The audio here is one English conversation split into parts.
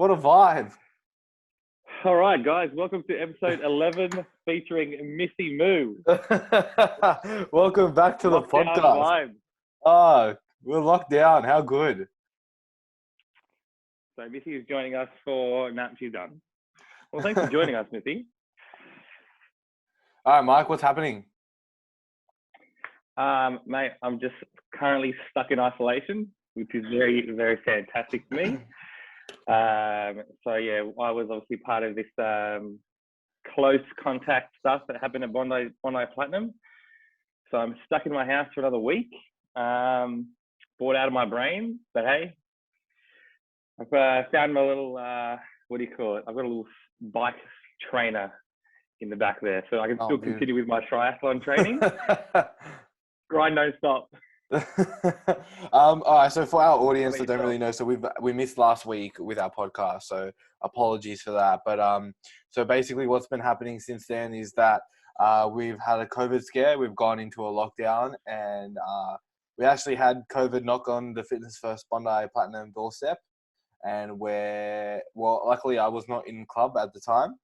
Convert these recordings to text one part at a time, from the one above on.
What a vibe. All right, guys, welcome to episode 11 featuring Missy Moo. Welcome back to the Lockdown podcast. vibes. Oh, we're locked down. How good. So Missy is joining us for... Nah, she's done. Well, thanks for joining us, Missy. All right, Mike, what's happening? Mate, I'm just currently stuck in isolation, which is very, very fantastic for me. So yeah, I was obviously part of this close contact stuff that happened at Bondi Platinum. So I'm stuck in my house for another week. Bored out of my brain, but hey, I've found my little what do you call it? I've got a little bike trainer in the back there, so I can still continue with my triathlon training. Grind, don't stop. All right, so for our audience that don't really know, so we missed last week with our podcast, so apologies for that. But so basically what's been happening since then is that we've had a COVID scare, we've gone into a lockdown, and we actually had COVID knock on the Fitness First Bondi Platinum doorstep, and luckily I was not in club at the time.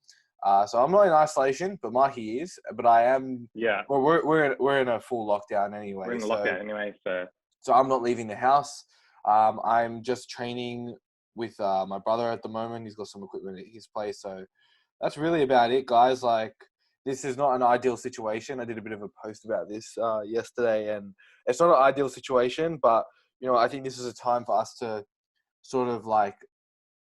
So I'm not in isolation, but Mikey is. But I am. Yeah. Well, we're in a full lockdown anyway. We're in the lockdown anyway, so I'm not leaving the house. I'm just training with my brother at the moment. He's got some equipment at his place, so that's really about it, guys. Like, this is not an ideal situation. I did a bit of a post about this yesterday, and it's not an ideal situation. But I think this is a time for us to sort of like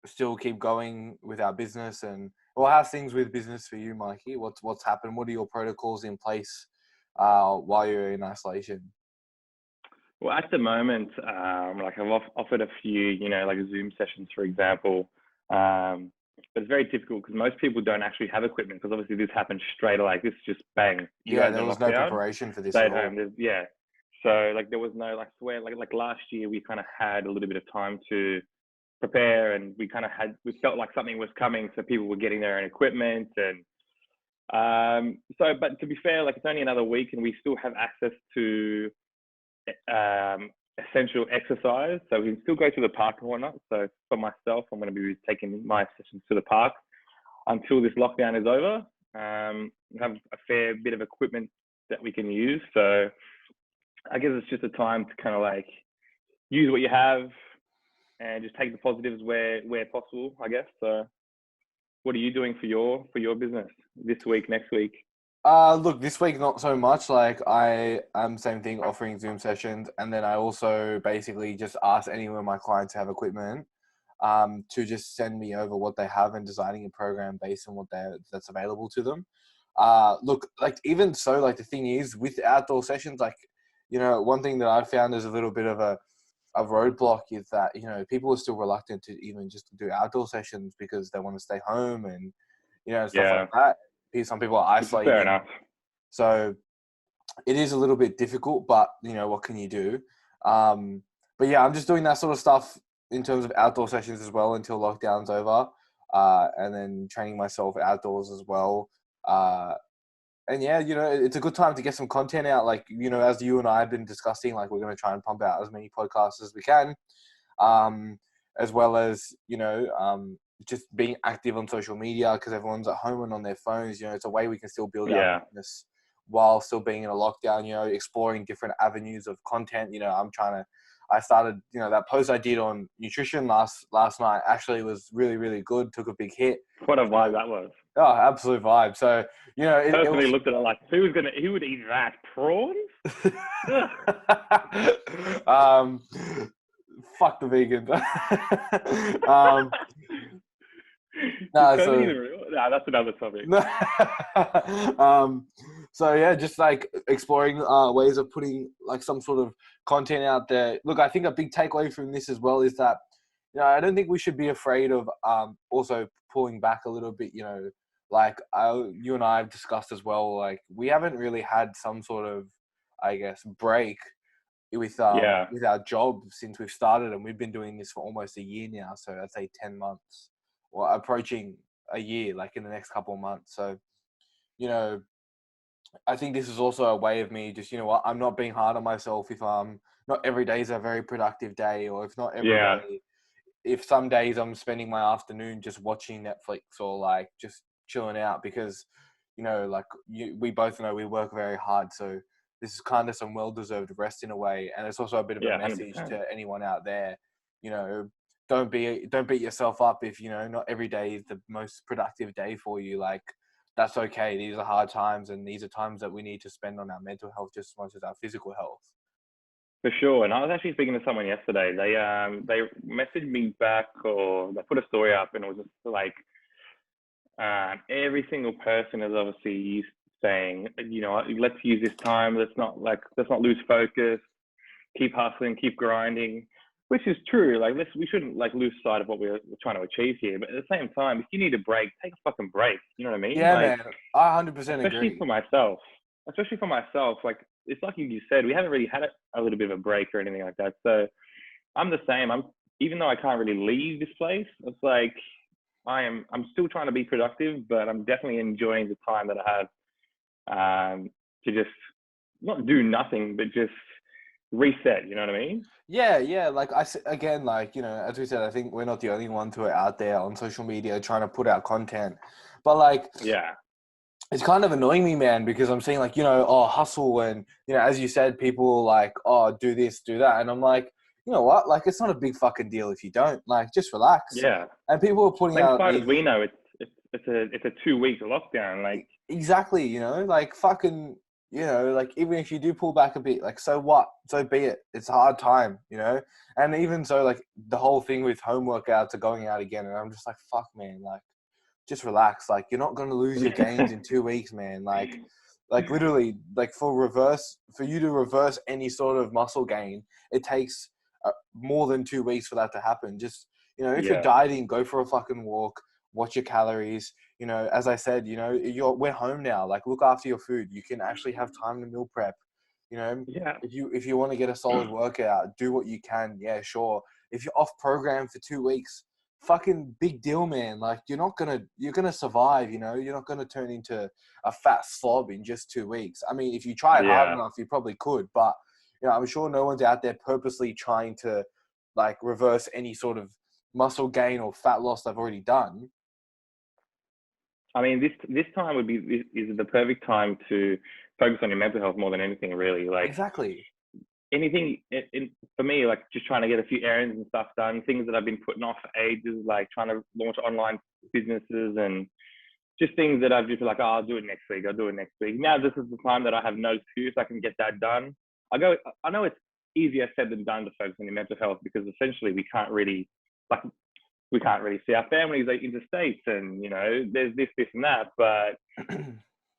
still keep going with our business. And well, how's things with business for you, Mikey? What's happened? What are your protocols in place while you're in isolation? Well, at the moment, like I've offered a few, like Zoom sessions, for example. But it's very difficult because most people don't actually have equipment, because obviously this happened straight away. This just bang. There was no preparation for this stay at all. home. Yeah. So like there was no, like, swear, like last year we kind of had a little bit of time to prepare, and we felt like something was coming, so people were getting their own equipment. And but to be fair, like, it's only another week and we still have access to essential exercise, so we can still go to the park and whatnot. So for myself, I'm going to be taking my sessions to the park until this lockdown is over. We have a fair bit of equipment that we can use, so I guess it's just a time to kind of like use what you have and just take the positives where possible, I guess. So what are you doing for your business this week, next week? Look, this week not so much. Like, I am same thing, offering Zoom sessions, and then I also basically just ask any of my clients who have equipment to just send me over what they have, and designing a program based on that's available to them. Look, like, even so, like, the thing is with outdoor sessions, like, one thing that I've found is a little bit of a roadblock is that people are still reluctant to even just do outdoor sessions because they want to stay home and stuff like that. Some people are isolated. Fair enough. So it is a little bit difficult, but what can you do? But yeah, I'm just doing that sort of stuff in terms of outdoor sessions as well until lockdown's over, and then training myself outdoors as well. And yeah, it's a good time to get some content out. Like, as you and I have been discussing, like, we're going to try and pump out as many podcasts as we can, as well as, just being active on social media, because everyone's at home and on their phones. It's a way we can still build our business while still being in a lockdown, exploring different avenues of content. I started, that post I did on nutrition last night actually was really, really good. Took a big hit. What a vibe that was. Oh, absolute vibe. So, personally looked at it like, who would eat that? Prawns? Fuck the vegans. That's another topic. So yeah, just like exploring ways of putting like some sort of content out there. Look, I think a big takeaway from this as well is that I don't think we should be afraid of also pulling back a little bit. Like you and I have discussed as well. Like, we haven't really had some sort of, I guess, break with our job since we've started, and we've been doing this for almost a year now. So I'd say 10 months, or approaching a year, like in the next couple of months. So, I think this is also a way of me just, I'm not being hard on myself if not every day is a very productive day, or if not every day if some days I'm spending my afternoon just watching Netflix or like just chilling out because, you know, like we both know we work very hard. So this is kind of some well-deserved rest in a way. And it's also a bit of a Yeah, message 100%. to anyone out there, you know, don't beat yourself up if, you know, not every day is the most productive day for you. Like, that's okay. These are hard times, and these are times that we need to spend on our mental health just as much as our physical health. For sure. And I was actually speaking to someone yesterday. They messaged me back, or they put a story up, and it was just like every single person is obviously saying, you know, let's use this time. Let's not lose focus. Keep hustling, keep grinding, which is true. Like we shouldn't like lose sight of what we're trying to achieve here. But at the same time, if you need a break, take a fucking break. You know what I mean? Yeah, Like, man. I 100% especially agree. for myself. Especially for myself, like it's like you said, we haven't really had a little bit of a break or anything like that. So I'm the same. Even though I can't really leave this place, it's like I'm still trying to be productive, but I'm definitely enjoying the time that I have to just not do nothing, but just reset. You know what I mean? Yeah, yeah. Like again, like, you know, as we said, I think we're not the only ones who are out there on social media trying to put out content. But like, Yeah. it's kind of annoying me, man, because I'm seeing like, you know, oh, hustle, and, you know, as you said, people like, oh, do this, do that, and I'm like, you know what? Like, it's not a big fucking deal if you don't. Like, just relax. Yeah. And people are putting Like as out far as these we know, it's a 2 week lockdown. Like exactly, you know, like fucking, you know, like even if you do pull back a bit, like so what? So be it. It's a hard time, you know. And even so, like the whole thing with home workouts are going out again, and I'm just like, fuck, man, like just relax. Like you're not gonna lose your gains in 2 weeks, man. Like literally, like for you to reverse any sort of muscle gain, it takes more than 2 weeks for that to happen. Just, you know, if you're yeah, dieting, go for a fucking walk, watch your calories. You know, as I said, you know, we're home now. Like look after your food. You can actually have time to meal prep. You know, yeah, if you want to get a solid workout, do what you can. Yeah, sure. If you're off program for 2 weeks, fucking big deal, man. Like you're gonna survive. You know, you're not gonna turn into a fat slob in just 2 weeks. I mean, if you tried hard yeah. enough, you probably could. But, you know, I'm sure no one's out there purposely trying to like reverse any sort of muscle gain or fat loss they've already done. I mean, this time would be is the perfect time to focus on your mental health more than anything, really. Like Exactly. anything for me, like just trying to get a few errands and stuff done, things that I've been putting off for ages, like trying to launch online businesses and just things that I've just been like, oh, I'll do it next week. I'll do it next week. Now this is the time that I have no excuse. I can get that done. I know it's easier said than done to focus on your mental health because essentially like we can't really see our families like interstates and you know there's this and that. But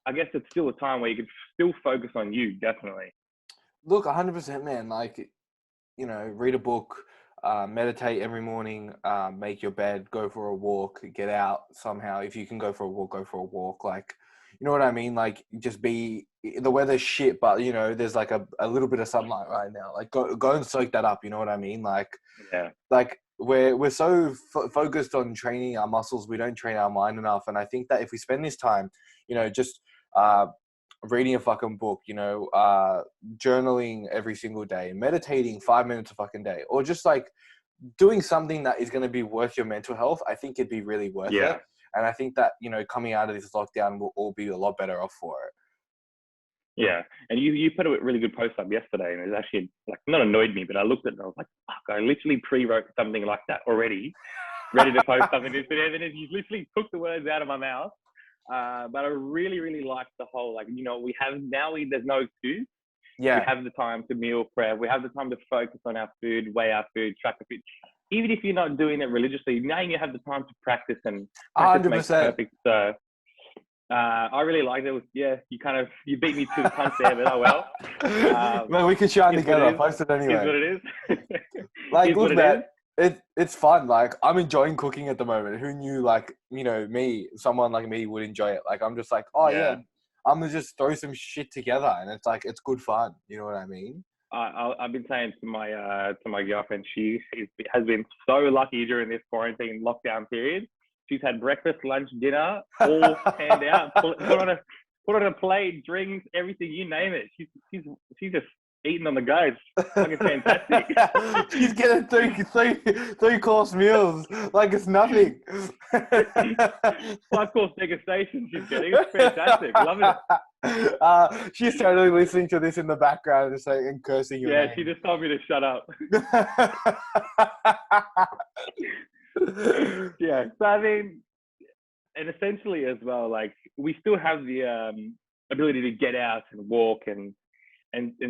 I guess it's still a time where you can still focus on you, definitely. Look, 100%, man. Like, you know, read a book, meditate every morning, make your bed, go for a walk, get out somehow. If you can go for a walk, go for a walk. Like, you know what I mean? Like, just the weather's shit, but, you know, there's like a little bit of sunlight right now. Like, go and soak that up. You know what I mean? Yeah, Like we're so focused on training our muscles, we don't train our mind enough. And I think that if we spend this time, you know, just uh, reading a fucking book, you know, journaling every single day, meditating 5 minutes a fucking day, or just like doing something that is going to be worth your mental health, I think it'd be really worth it. yeah. And I think that, you know, coming out of this lockdown, we'll all be a lot better off for it. Yeah, and you put a really good post up yesterday, and it actually like not annoyed me, but I looked at it and I was like, fuck, I literally pre-wrote something like that already, ready to post something. But then you literally took the words out of my mouth. But I really, really liked the whole like, you know, there's no excuse. We Yeah, have the time to meal prep. We have the time to focus on our food, weigh our food, track the food. Even if you're not doing it religiously, now you have the time to practice, and practice makes 100%. perfect. So I really liked it. You beat me to the punch there, but oh well. Man, we can shine Is what together. it is. Post it Is anyway. what it is. Like, Is what look, it is. man, it's fun. Like, I'm enjoying cooking at the moment. Who knew, like, you know, someone like me would enjoy it. Like, I'm just like, oh yeah, Yeah. I'm gonna just throw some shit together, and it's like it's good fun. You know what I mean? I've been saying to my girlfriend, has been so lucky during this quarantine lockdown period. She's had breakfast, lunch, dinner, all panned out. Put on a plate, drinks, everything, you name it. She's just eating on the go. It's fucking fantastic. She's getting three course meals like it's nothing. 5-course degustation she's getting. It's fantastic. Loving it. She's totally listening to this in the background and cursing your Yeah, name. she just told me to shut up. Yeah, so I mean, and essentially as well, like we still have the ability to get out and walk and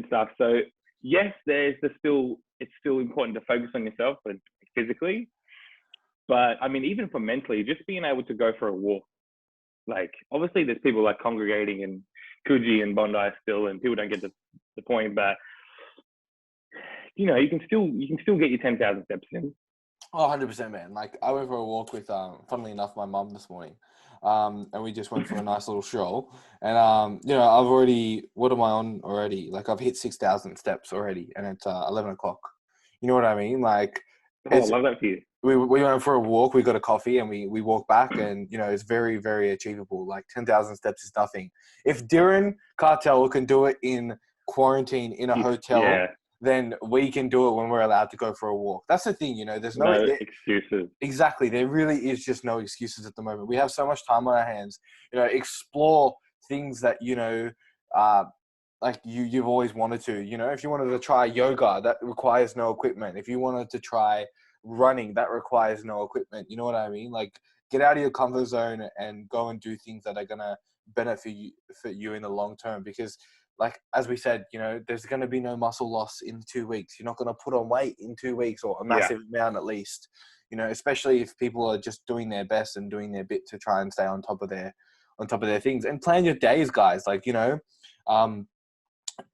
stuff. So yes, it's still important to focus on yourself and physically, but I mean, even for mentally, just being able to go for a walk. Like obviously, there's people like congregating in Coogee and Bondi still, and people don't get the point, but you know, you can still get your 10,000 steps in. Oh, 100%, man. Like, I went for a walk with, funnily enough, my mum this morning. And we just went for a nice little stroll. And, you know, what am I on already? Like, I've hit 6,000 steps already, and it's 11 o'clock. You know what I mean? Like, I love that for you. We went for a walk, we got a coffee, and we walked back, and, you know, it's very, very achievable. Like, 10,000 steps is nothing. If Darren Cartel can do it in quarantine in a hotel, then we can do it when we're allowed to go for a walk. That's the thing, you know. There's no excuses. Exactly. There really is just no excuses at the moment. We have so much time on our hands. You know, explore things that, you know, like you've always wanted to. You know, if you wanted to try yoga, that requires no equipment. If you wanted to try running, that requires no equipment. You know what I mean? Like, get out of your comfort zone and go and do things that are going to benefit you in the long term, because like, as we said, you know, there's going to be no muscle loss in 2 weeks. You're not going to put on weight in 2 weeks, or a massive amount at least, you know, especially if people are just doing their best and doing their bit to try and stay on top of their things, and plan your days, guys. Like, you know, I'm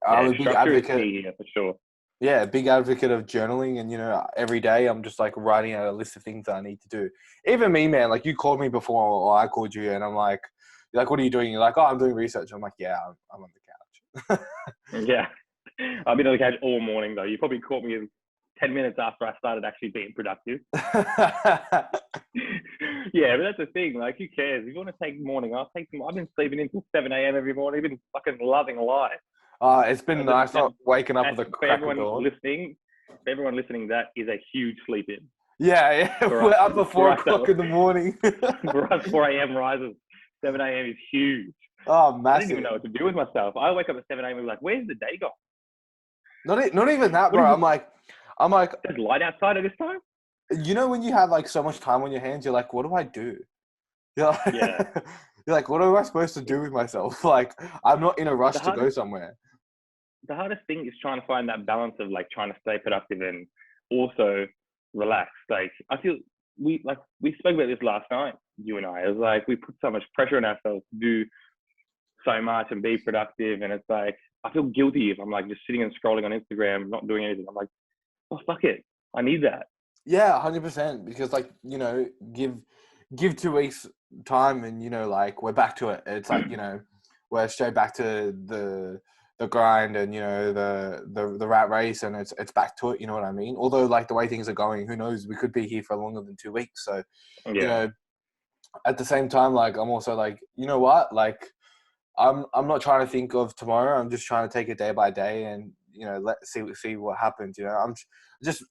a big advocate. For sure. Yeah, big advocate of journaling, and, you know, every day I'm just like writing out a list of things that I need to do. Even me, man, like you called me before, or I called you, and I'm like, you're like, what are you doing? You're like, oh, I'm doing research. I'm like, yeah, I'm on the couch. Yeah, I've been on the couch all morning though. You probably caught me in 10 minutes after I started actually being productive. Yeah, but that's the thing. Like, who cares? If you want to take morning off, take some. I've been sleeping until 7 a.m. every morning. I've been fucking loving life. It's been nice not waking up with a crack of dawn. For everyone listening, that is a huge sleep in. Yeah. We're up at 4 o'clock in the morning. For us, 4 a.m. rises. 7 a.m. is huge. Oh, massive. I didn't even know what to do with myself. I wake up at 7 a.m. and be like, where's the day gone? Not even that, bro. I'm like, there's light outside at this time? You know, when you have like so much time on your hands, you're like, what do I do? You're like, you're like, what am I supposed to do with myself? Like, I'm not in a rush to go somewhere. The hardest thing is trying to find that balance of like trying to stay productive and also relax. Like, I feel we spoke about this last night, you and I. It was like, we put so much pressure on ourselves to do so much and be productive, and it's like, I feel guilty if I'm like just sitting and scrolling on Instagram, not doing anything. I'm like, oh, fuck it, I need that. Yeah, 100%. Because, like, you know, give 2 weeks time, and, you know, like, we're back to it. It's like, you know, we're straight back to the grind, and, you know, the rat race, and it's back to it. You know what I mean? Although, like, the way things are going, who knows? We could be here for longer than 2 weeks. So, you know, at the same time, like, I'm also like, you know what? Like, I'm not trying to think of tomorrow. I'm just trying to take it day by day, and, you know, let's see what happens. You know,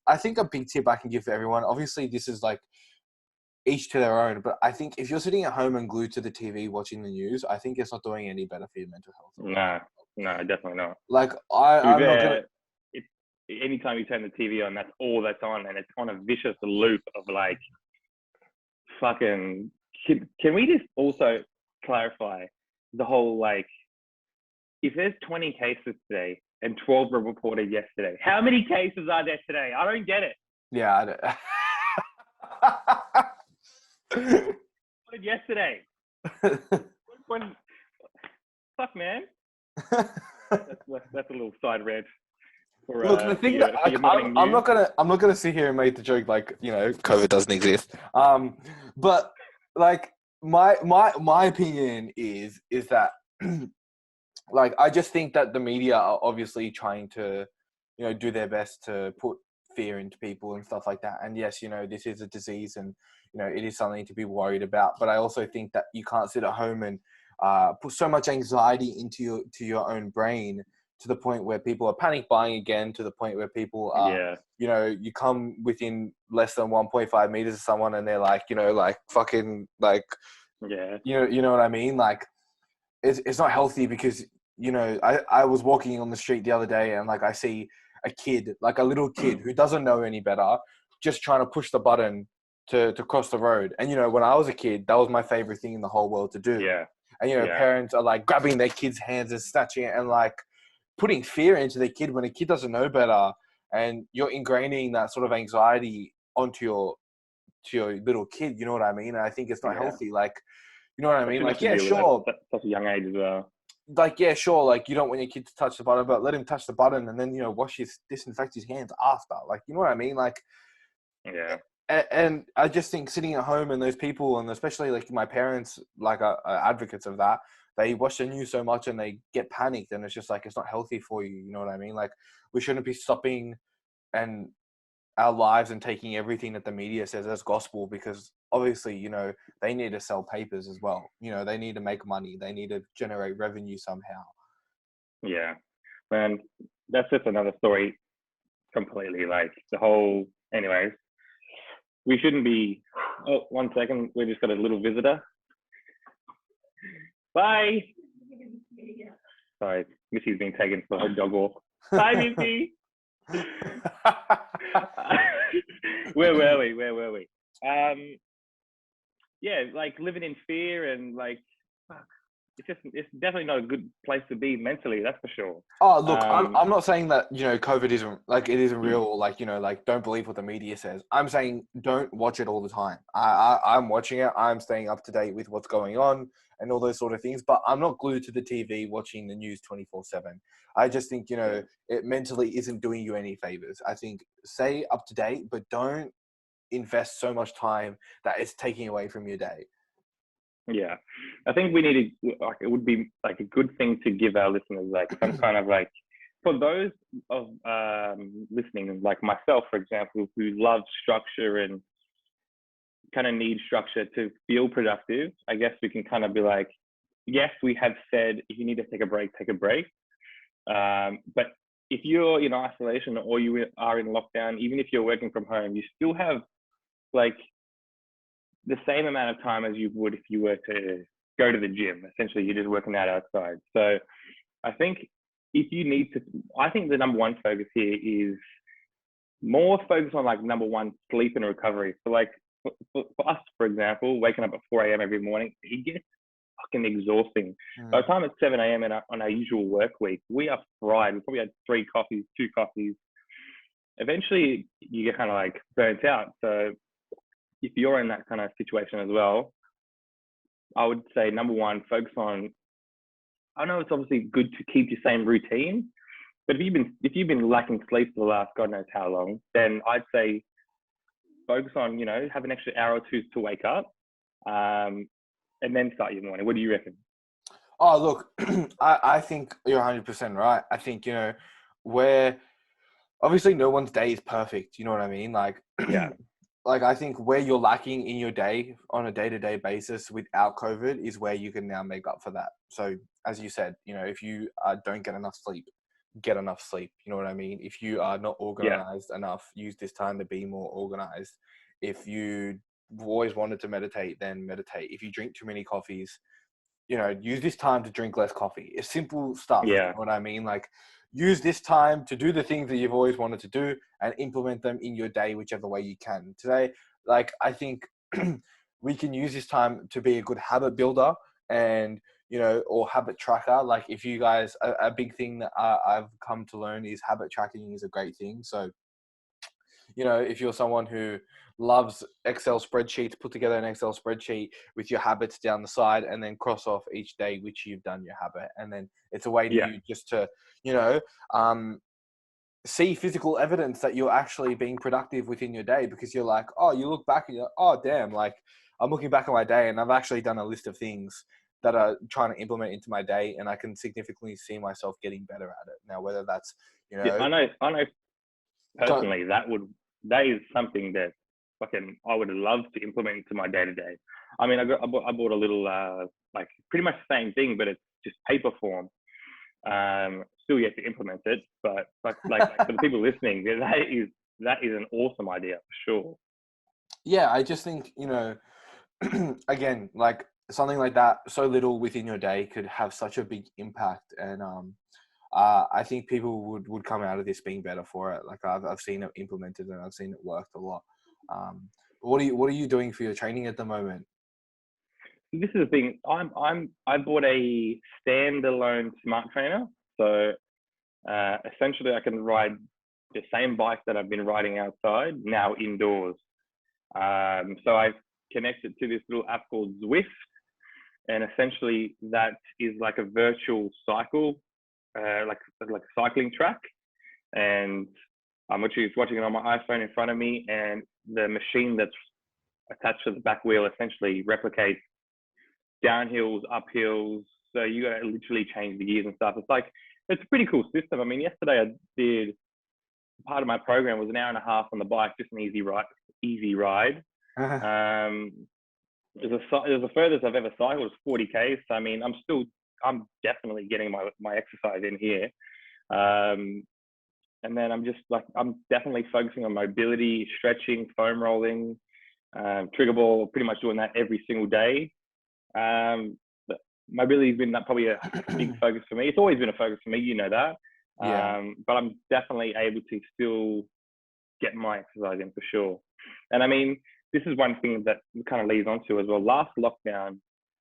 I think a big tip I can give for everyone. Obviously, this is like each to their own, but I think if you're sitting at home and glued to the TV watching the news, I think it's not doing any better for your mental health. No, definitely not. Like, I'm not gonna. Anytime you turn the TV on, that's all that's on, and it's on a vicious loop of like, fucking. Can we just also clarify the whole, like, if there's 20 cases today and 12 were reported yesterday, how many cases are there today? I don't get it. Yeah, I don't. Reported yesterday. Fuck, man. That's a little side rant. Look, the thing that I'm not gonna sit here and make the joke like, you know, COVID doesn't exist. But like, my opinion is that like, I just think that the media are obviously trying to, you know, do their best to put fear into people and stuff like that. And yes, you know, this is a disease, and, you know, it is something to be worried about. But I also think that you can't sit at home and put so much anxiety into your own brain to the point where people are panic buying again, to the point where people are, Yeah. you know, you come within less than 1.5 meters of someone and they're like, you know, like fucking like, Yeah. you know what I mean? Like it's not healthy because, you know, I was walking on the street the other day and like I see a kid, like a little kid who doesn't know any better, just trying to push the button to cross the road. And, you know, when I was a kid, that was my favorite thing in the whole world to do. Yeah. And, you know, Yeah. parents are like grabbing their kids' hands and snatching it and like putting fear into the kid when a kid doesn't know better. And you're ingraining that sort of anxiety onto your little kid. You know what I mean? And I think it's not Yeah. healthy. Like, you know what I I mean? shouldn't Like, have to yeah, deal with sure. that at such a young age as well. Like, yeah, sure. Like, you don't want your kid to touch the button, but let him touch the button and then, you know, disinfect his hands after. Like, you know what I mean? Like, Yeah. and I just think sitting at home and those people, and especially like my parents, like are advocates of that. They watch the news so much and they get panicked, and it's just like it's not healthy for you. You know what I mean? Like we shouldn't be stopping and our lives and taking everything that the media says as gospel, because obviously, you know, they need to sell papers as well. You know, they need to make money. They need to generate revenue somehow. Yeah. Man, that's just another story completely. Like the whole, anyways, we shouldn't be. Oh, 1 second. We just got a little visitor. Bye. Sorry, Missy's been taken for her dog walk. Bye, Missy. Where were we? Yeah, like living in fear and like, fuck, it's definitely not a good place to be mentally. That's for sure. Oh, look, I'm not saying that, you know, COVID isn't like it isn't real, or like, you know, like don't believe what the media says. I'm saying don't watch it all the time. I'm watching it. I'm staying up to date with what's going on and all those sort of things. But I'm not glued to the TV watching the news 24/7. I just think, you know, it mentally isn't doing you any favors. I think stay up to date, but don't invest so much time that it's taking away from your day. Yeah, I think we need to, like, it would be like a good thing to give our listeners like some kind of like, for those of listening, like myself, for example, who love structure and kind of need structure to feel productive. I guess we can kind of be like, yes, we have said if you need to take a break, take a break. But if you're in isolation or you are in lockdown, even if you're working from home, you still have like the same amount of time as you would if you were to go to the gym. Essentially, you're just working out outside. So I think if you need to, I think the number one focus here is more focus on like number one, sleep and recovery. So like for us, for example, waking up at 4 a.m. every morning, it gets fucking exhausting. By the time it's 7 a.m. on our usual work week, we are fried. We probably had 3 coffees, 2 coffees. Eventually, you get kind of like burnt out. So if you're in that kind of situation as well, I would say number one, focus on. I know it's obviously good to keep your same routine, but if you've been lacking sleep for the last God knows how long, then I'd say focus on, you know, have an extra hour or two to wake up, and then start your morning. What do you reckon? Oh, look, I think you're 100% right. I think, you know, where obviously no one's day is perfect. You know what I mean? Like, Yeah. like I think where you're lacking in your day on a day-to-day basis without COVID is where you can now make up for that. So as you said, you know, if you don't get enough sleep, get enough sleep. You know what I mean? If you are not Yeah. organized enough, use this time to be more organized. If you always wanted to meditate, then meditate. If you drink too many coffees, you know, use this time to drink less coffee. It's simple stuff. Yeah. You know what I mean? Like, use this time to do the things that you've always wanted to do and implement them in your day, whichever way you can. Today, like, I think we can use this time to be a good habit builder and, you know, or habit tracker. Like, if you guys, a big thing that I've come to learn is habit tracking is a great thing. So, you know, if you're someone who loves Excel spreadsheets, put together an Excel spreadsheet with your habits down the side and then cross off each day which you've done your habit. And then it's a way to Yeah. you just to, you know, see physical evidence that you're actually being productive within your day, because you're like, oh, you look back and you're like, oh, damn, like I'm looking back at my day and I've actually done a list of things that are trying to implement into my day, and I can significantly see myself getting better at it. Now, whether that's, you know, Yeah, I know personally that is something that fucking I would love to implement into my day to day. I mean, I bought a little like pretty much the same thing, but it's just paper form. Still yet to implement it, but like for the people listening, that is an awesome idea for sure. Yeah, I just think, again, like something like that, so little within your day could have such a big impact. And I think people would come out of this being better for it. Like I've seen it implemented and I've seen it worked a lot. But what are you doing for your training at the moment? This is the thing. I bought a standalone smart trainer, so essentially I can ride the same bike that I've been riding outside now indoors. So I've connected to this little app called Zwift, and essentially that is like a virtual cycle, like a cycling track. And I'm actually watching it on my iPhone in front of me, and the machine that's attached to the back wheel essentially replicates downhills, uphills. So you got to literally change the gears and stuff. It's a pretty cool system. I mean, yesterday I did part of my program was an hour and a half on the bike, just an easy ride. It was the furthest I've ever cycled was 40 k's. So I mean, I'm definitely getting my exercise in here. And then I'm definitely focusing on mobility, stretching, foam rolling, trigger ball, pretty much doing that every single day. But mobility has been probably a big focus for me. It's always been a focus for me, you know that. Yeah. But I'm definitely able to still get my exercise in for sure. And I mean, this is one thing that kind of leads on to as well. Last lockdown,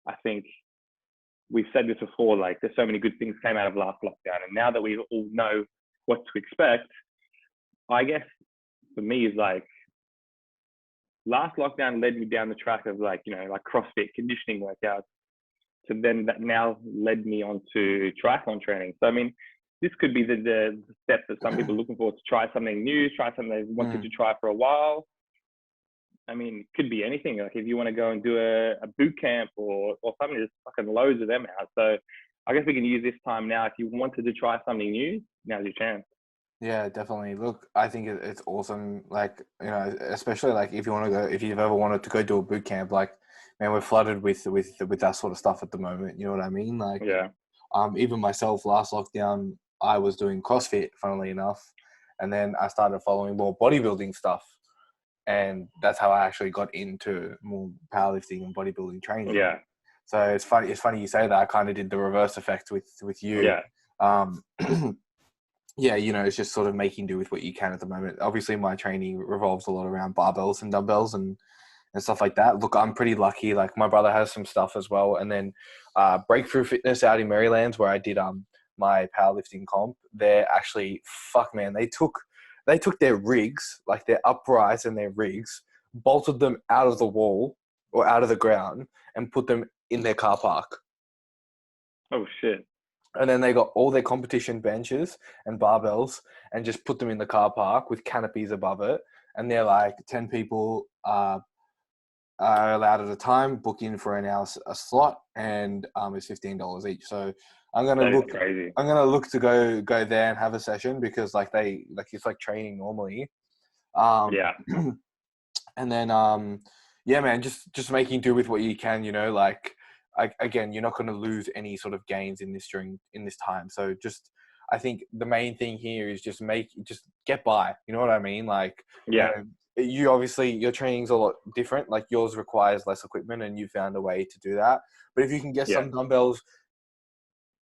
I think we've said this before, like there's so many good things came out of last lockdown. And now that we all know what to expect, I guess for me is like last lockdown led me down the track of like CrossFit conditioning workouts. So then that now led me on to triathlon training. So I mean, this could be the step that some people are looking for, to try something new, try something they've wanted to try for a while. I mean, it could be anything. Like if you want to go and do a boot camp or something, there's fucking loads of them out. So I guess we can use this time now. If you wanted to try something new, now's your chance. Yeah, definitely. Look, I think it's awesome. Like, especially like if you've ever wanted to go do a boot camp, like, man, we're flooded with that sort of stuff at the moment. You know what I mean? Like, Yeah. Even myself, last lockdown, I was doing CrossFit, funnily enough, and then I started following more bodybuilding stuff, and that's how I actually got into more powerlifting and bodybuilding training. Yeah. So it's funny. It's funny you say that. I kind of did the reverse effect with you. Yeah. Yeah, it's just sort of making do with what you can at the moment. Obviously, my training revolves a lot around barbells and dumbbells and stuff like that. Look, I'm pretty lucky. Like my brother has some stuff as well. And then Breakthrough Fitness out in Maryland, where I did my powerlifting comp, they're actually, fuck man, they took their rigs, like their uprights and their rigs, bolted them out of the wall or out of the ground and put them in their car park. Oh shit. And then they got all their competition benches and barbells and just put them in the car park with canopies above it. And they're like 10 people are allowed at a time, book in for an hour a slot, and it's $15 each. So I'm gonna look to go there and have a session because it's like training normally. Yeah. And then yeah, man, just making do with what you can, like. Again, you're not going to lose any sort of gains in this time. So I think the main thing here is just get by. You know what I mean? Like, yeah. You obviously your training's a lot different. Like yours requires less equipment, and you found a way to do that. But if you can get some dumbbells,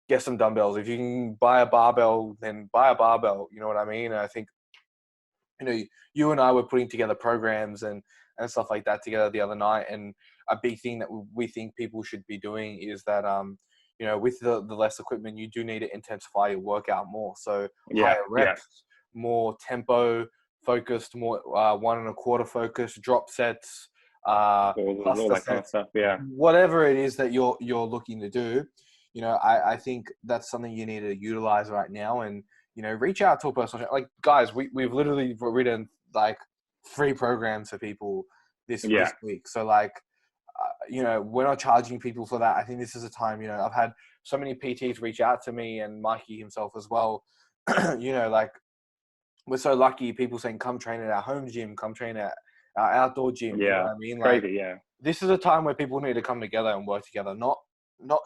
get some dumbbells. If you can buy a barbell, then buy a barbell. You know what I mean? And I think, you and I were putting together programs and stuff like that together the other night, and a big thing that we think people should be doing is that, with the less equipment, you do need to intensify your workout more. So higher reps, more tempo focused, more 1 1/4 focus, drop sets, all that kind of stuff. Yeah. Whatever it is that you're looking to do, I think that's something you need to utilize right now, and reach out to a personal trainer. Like, guys, we've literally written like 3 programs for people this week. So like, we're not charging people for that. I think this is a time, I've had so many PTs reach out to me, and Mikey himself as well. Like, we're so lucky. People saying, come train at our home gym, come train at our outdoor gym. Yeah. You know what I mean? Crazy. Like, this is a time where people need to come together and work together, not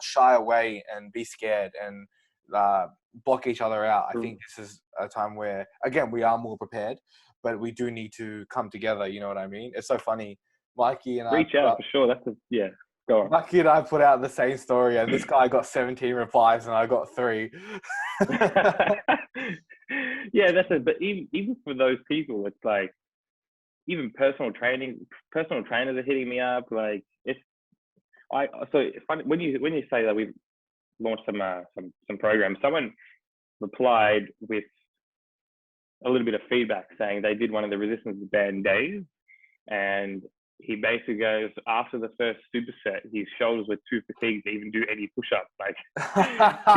shy away and be scared and block each other out. I think this is a time where, again, we are more prepared, but we do need to come together. You know what I mean? It's so funny. Mikey and I Reach out for sure. Yeah. Go on. Mikey and I put out the same story, and this guy got 17 replies, and I got 3. Yeah, that's it. But even for those people, it's like even personal trainers are hitting me up. Like it's funny when you say that we've launched some programs. Someone replied with a little bit of feedback saying they did one of the resistance band days, and he basically goes, after the first superset, his shoulders were too fatigued to even do any push-ups. Like,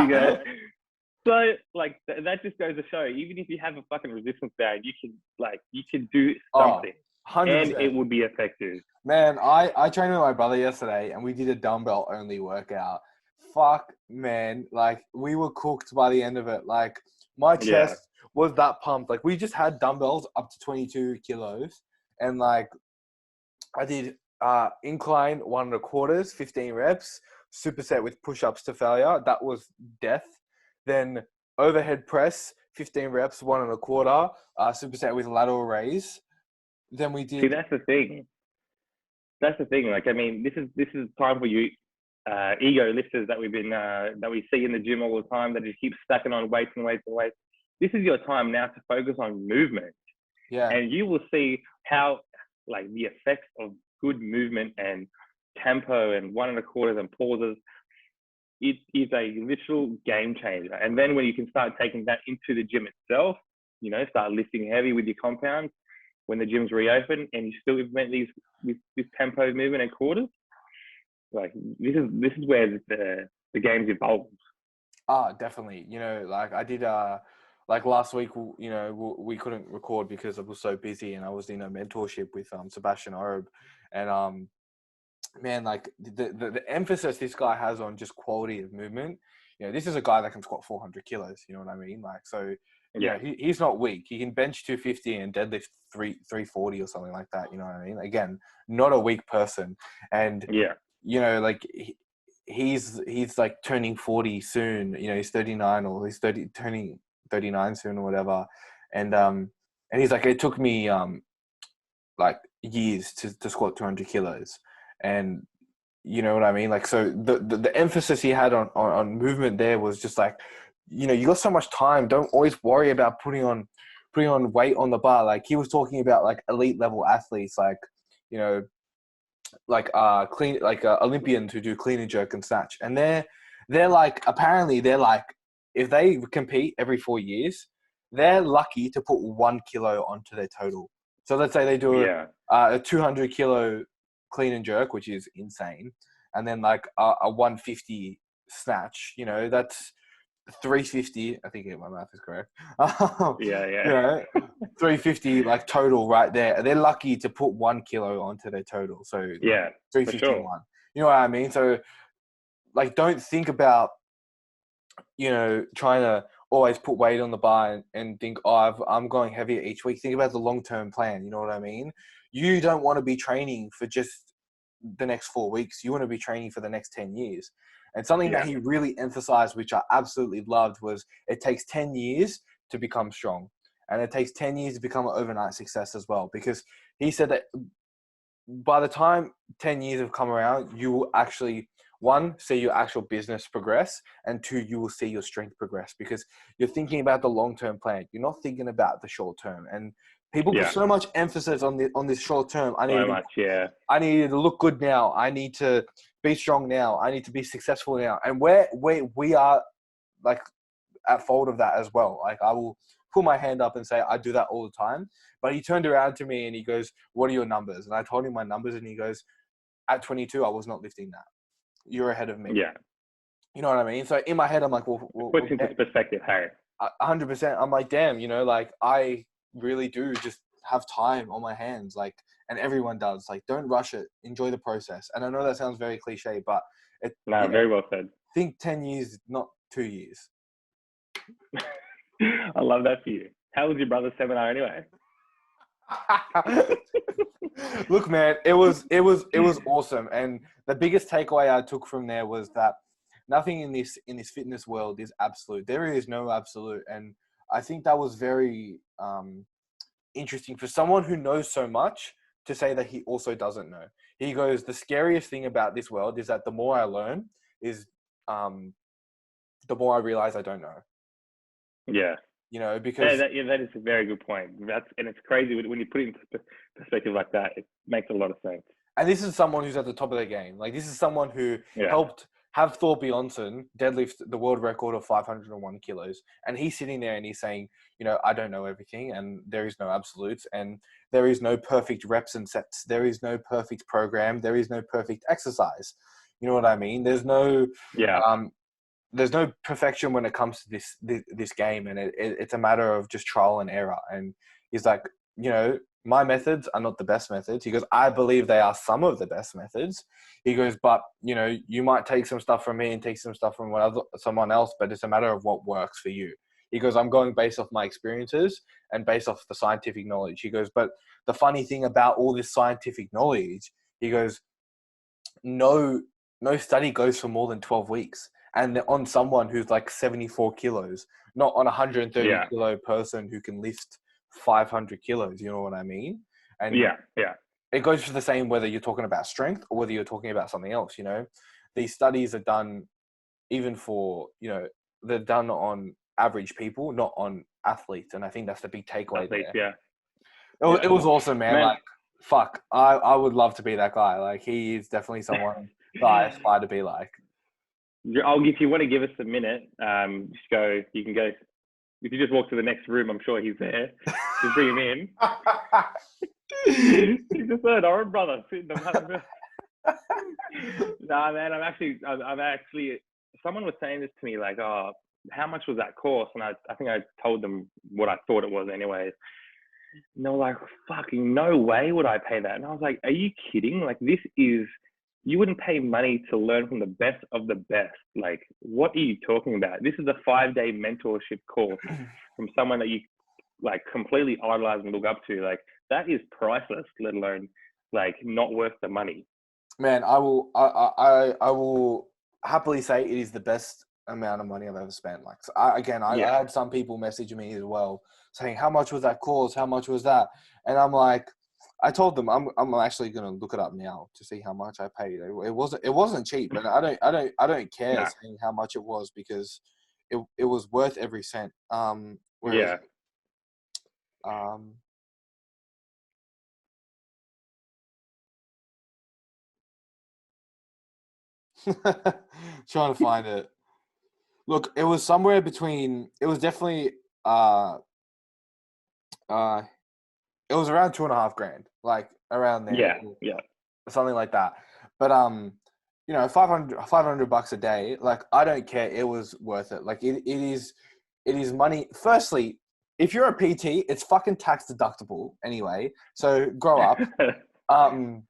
he goes, so like that just goes to show, even if you have a fucking resistance band, you can do something, 100%. and it would be effective. Man, I trained with my brother yesterday, and we did a dumbbell only workout. Fuck, man, like we were cooked by the end of it. Like my chest was that pumped. Like we just had dumbbells up to 22 kilos, and like I did incline 1 1/4, 15 reps, superset with push-ups to failure. That was death. Then overhead press, 15 reps, 1 1/4, superset with lateral raise. Then we did. See, that's the thing. Like, I mean, this is time for you, ego lifters that we see in the gym all the time that just keep stacking on weights and weights and weights. This is your time now to focus on movement. Yeah. And you will see how, like, the effects of good movement and tempo and 1 1/4 and pauses, it is a literal game changer. And then when you can start taking that into the gym itself, you know, start lifting heavy with your compounds when the gyms reopen, and you still implement these with this tempo movement and quarters, like this is where the game's evolved. Definitely. You know, like I did, like last week, you know, we couldn't record because I was so busy, and I was in a mentorship with Sebastian Orb, and man, like the emphasis this guy has on just quality of movement. You know, this is a guy that can squat 400 kilos. You know what I mean? Like, so yeah, he's not weak. He can bench 250 and deadlift 340 or something like that. You know what I mean? Again, not a weak person, and you know, like he's like turning 40 soon. You know, he's 39 or he's turning 39 soon or whatever, and he's like, it took me like years to squat 200 kilos, and you know what I mean? Like, so the emphasis he had on movement there was just like, you know, you got so much time, don't always worry about putting on weight on the bar. Like he was talking about like elite level athletes, like, you know, like Olympians who do clean and jerk and snatch, and they're like, apparently they're like, if they compete every 4 years, they're lucky to put 1 kilo onto their total. So let's say they do a 200 kilo clean and jerk, which is insane, and then like a 150 snatch. You know, that's 350. I think my math is correct. You know, 350 like total right there. They're lucky to put 1 kilo onto their total. So 351. Sure. You know what I mean? So like, don't think about, you know, trying to always put weight on the bar and think, oh, I'm going heavier each week. Think about the long-term plan. You know what I mean? You don't want to be training for just the next 4 weeks. You want to be training for the next 10 years. And something that he really emphasized, which I absolutely loved, was it takes 10 years to become strong. And it takes 10 years to become an overnight success as well. Because he said that by the time 10 years have come around, you will actually, 1, see your actual business progress, and 2, you will see your strength progress, because you're thinking about the long-term plan. You're not thinking about the short term. And people put so much emphasis on this short term. I need to look good now. I need to be strong now. I need to be successful now. And we are like at fault of that as well. Like, I will put my hand up and say I do that all the time. But he turned around to me and he goes, "What are your numbers?" And I told him my numbers, and he goes, "At 22, I was not lifting that. You're ahead of me." Yeah. You know what I mean? So in my head, I'm like, well puts into perspective, Harry. 100%. I'm like, damn, you know, like I really do just have time on my hands, like, and everyone does. Like, don't rush it. Enjoy the process. And I know that sounds very cliche, but very well said. Think 10 years, not 2 years. I love that for you. How was your brother's seminar anyway? Look, man, it was awesome. And the biggest takeaway I took from there was that nothing in this fitness world is absolute. There is no absolute, and I think that was very interesting for someone who knows so much to say that he also doesn't know. He goes, the scariest thing about this world is that the more I learn, is the more I realize I don't know. Yeah. You know, because that is a very good point. And it's crazy when you put it into perspective like that. It makes a lot of sense. and this is someone who's at the top of their game. Like, this is someone who helped have Thor Bjornsson deadlift the world record of 501 kilos. And he's sitting there and he's saying, you know, I don't know everything, and there is no absolutes, and there is no perfect reps and sets. There is no perfect program. There is no perfect exercise. You know what I mean? There's no perfection when it comes to this game, and it's a matter of just trial and error. And he's like, you know, my methods are not the best methods. He goes, I believe they are some of the best methods. He goes, but, you know, you might take some stuff from me and take some stuff from someone else, but it's a matter of what works for you. He goes, I'm going based off my experiences and based off the scientific knowledge. He goes, but the funny thing about all this scientific knowledge, he goes, no study goes for more than 12 weeks. And on someone who's like 74 kilos, not on a 130 kilo person who can lift 500 kilos. You know what I mean? And it goes for the same whether you're talking about strength or whether you're talking about something else. You know, these studies are done even for, you know, they're done on average people, not on athletes. And I think that's the big takeaway there. It was awesome, man. Like, fuck, I would love to be that guy. Like, he is definitely someone that I aspire to be like. If you want to give us a minute, just go. You can go. If you just walk to the next room, I'm sure he's there. Just bring him in. He's just an orange brother sitting the Nah, man. I'm actually. Someone was saying this to me, like, oh, how much was that course? And I think I told them what I thought it was, anyways. And they were like, fucking no way would I pay that. And I was like, are you kidding? Like, this is. You wouldn't pay money to learn from the best of the best. Like, what are you talking about? This is a 5-day mentorship course from someone that you like completely idolize and look up to. Like, that is priceless, let alone like not worth the money. Man, I will happily say it is the best amount of money I've ever spent. Like, so I had some people message me as well saying, how much was that course? How much was that? And I'm like, I told them I'm actually gonna look it up now to see how much I paid. It wasn't cheap, and I don't care saying how much it was, because it was worth every cent. Trying to find it. Look, it was somewhere between. It was definitely it was around $2,500, like around there. Yeah. Something like that. But you know, $500 a day, like, I don't care. It was worth it. Like, it is money. Firstly, if you're a PT, it's fucking tax deductible anyway. So grow up. And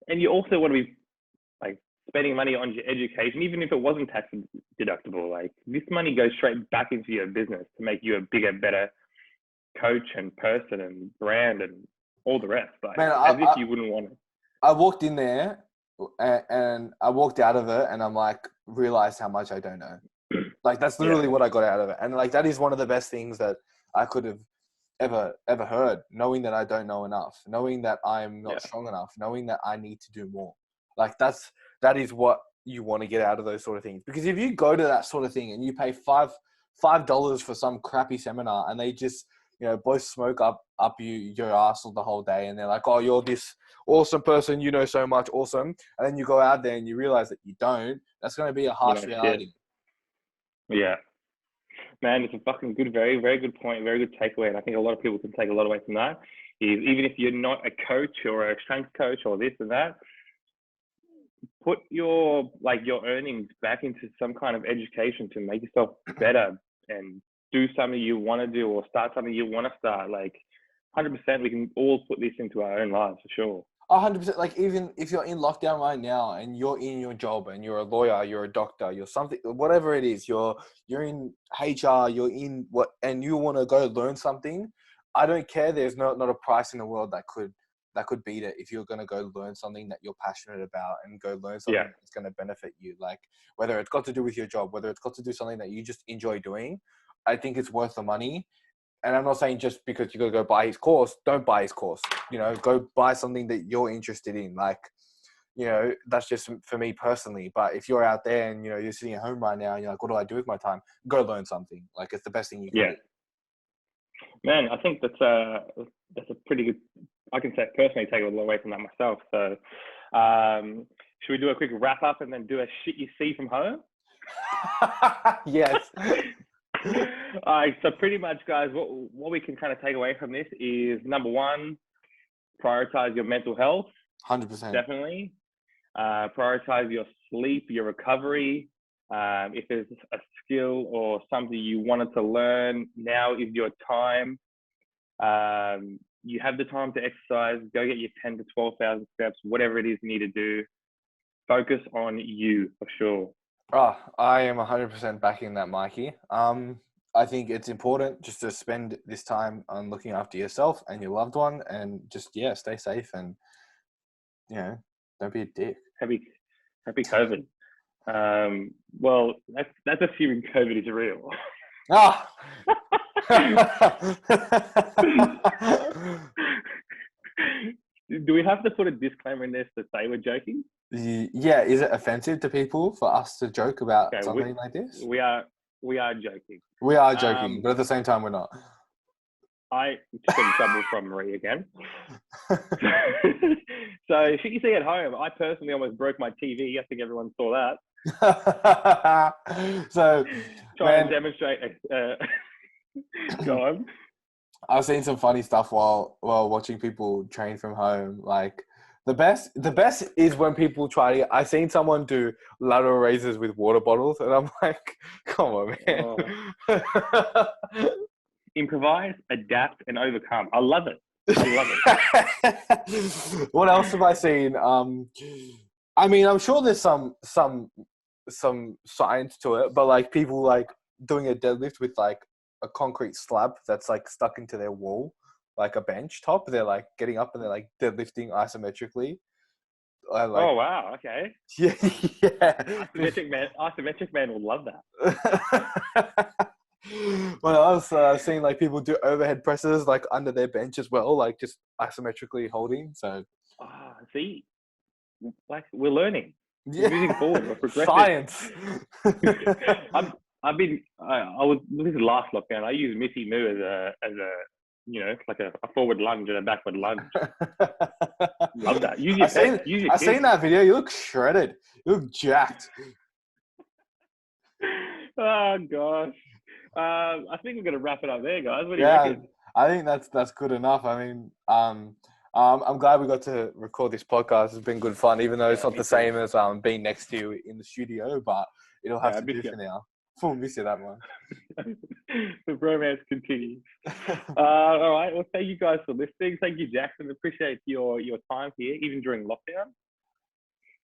you also want to be like spending money on your education, even if it wasn't tax deductible. Like, this money goes straight back into your business to make you a bigger, better coach and person and brand and all the rest. Like, man, you wouldn't want it. I walked in there and I walked out of it, and I'm like, realized how much I don't know. Like, that's literally what I got out of it. And like, that is one of the best things that I could have ever heard, knowing that I don't know enough, knowing that I'm not strong enough, knowing that I need to do more. Like, that is what you want to get out of those sort of things. Because if you go to that sort of thing and you pay $5 for some crappy seminar, and they just, you know, blow smoke up your arsehole the whole day, and they're like, oh, you're this awesome person, you know so much, awesome. And then you go out there and you realize that you don't. That's going to be a harsh reality. Yeah. Man, it's a fucking good, very, very good point, very good takeaway. And I think a lot of people can take a lot away from that. Is even if you're not a coach or a strength coach or this and that, put your earnings back into some kind of education to make yourself better and do something you want to do or start something you want to start. Like, 100%, we can all put this into our own lives for sure. 100%. Like, even if you're in lockdown right now and you're in your job and you're a lawyer, you're a doctor, you're something, whatever it is, you're in HR, you're in what, and you want to go learn something, I don't care. There's not a price in the world that that could beat it if you're going to go learn something that you're passionate about and go learn something that's going to benefit you. Like whether it's got to do with your job, whether it's got to do something that you just enjoy doing, I think it's worth the money. And I'm not saying just because you got to go buy his course, don't buy his course. You know, go buy something that you're interested in. Like, you know, that's just for me personally. But if you're out there and, you know, you're sitting at home right now and you're like, what do I do with my time? Go learn something. Like, it's the best thing you can do. Man, I think that's a pretty good, I can say personally take a little away from that myself. So should we do a quick wrap up and then do a shit you see from home? Yes. All right, so pretty much, guys, what we can kind of take away from this is, number one, prioritize your mental health. 100%. Definitely. Prioritize your sleep, your recovery. If there's a skill or something you wanted to learn, now is your time. You have the time to exercise. Go get your 10 to 12,000 steps, whatever it is you need to do. Focus on you, for sure. Oh, I am 100% backing that, Mikey. I think it's important just to spend this time on looking after yourself and your loved one, and just stay safe and don't be a dick. Happy COVID. Well, that's assuming COVID is real. Ah. Do we have to put a disclaimer in this to say we're joking? Yeah, is it offensive to people for us to joke about something like this? We are joking. We are joking, but at the same time, we're not. I just got in trouble from Marie again. So, shit you see at home. I personally almost broke my TV. I think everyone saw that. So, try and demonstrate. Go on. I've seen some funny stuff while watching people train from home. Like the best is when people try to. I've seen someone do lateral raises with water bottles, and I'm like, come on, man. Oh. Improvise, adapt, and overcome. I love it. What else have I seen? I mean, I'm sure there's some science to it, but like people like doing a deadlift with like a concrete slab that's like stuck into their wall, like a bench top. They're like getting up and they're like deadlifting isometrically. Oh wow! Okay. Yeah. Isometric man will love that. Well, I was seeing like people do overhead presses like under their bench as well, like just isometrically holding. So, see, like we're learning. Yeah. We're moving forward. We're progressing. Science. I was this is last lockdown. I used Missy Moo as a like a forward lunge and a backward lunge. Love that. I've seen that video. You look shredded. You look jacked. Oh gosh. I think we're gonna wrap it up there, guys. What do you reckon? I think that's good enough. I mean, I'm glad we got to record this podcast. It's been good fun, even though it's not the same as being next to you in the studio, but it'll have to do for now. We'll miss you that much. The bromance continues. All right. Well, thank you guys for listening. Thank you, Jackson. Appreciate your time here, even during lockdown.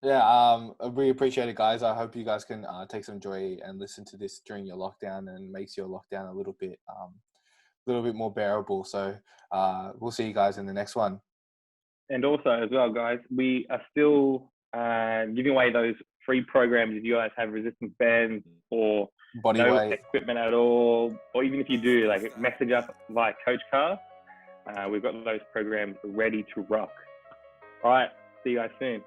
Yeah, we appreciate it, guys. I hope you guys can take some joy and listen to this during your lockdown, and makes your lockdown a little bit more bearable. So we'll see you guys in the next one. And also, as well, guys, we are still giving away those free programs if you guys have resistance bands or bodyweight equipment at all, or even if you do, like message us via CoachCast. We've got those programs ready to rock. All right. See you guys soon.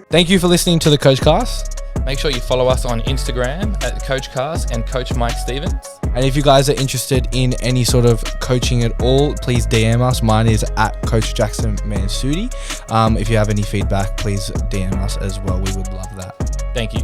Thank you for listening to the CoachCast. Make sure you follow us on Instagram at CoachCast and Coach Mike Stevens. And if you guys are interested in any sort of coaching at all, please DM us. Mine is at Coach Jackson Mansoudi. If you have any feedback, please DM us as well. We would love that. Thank you.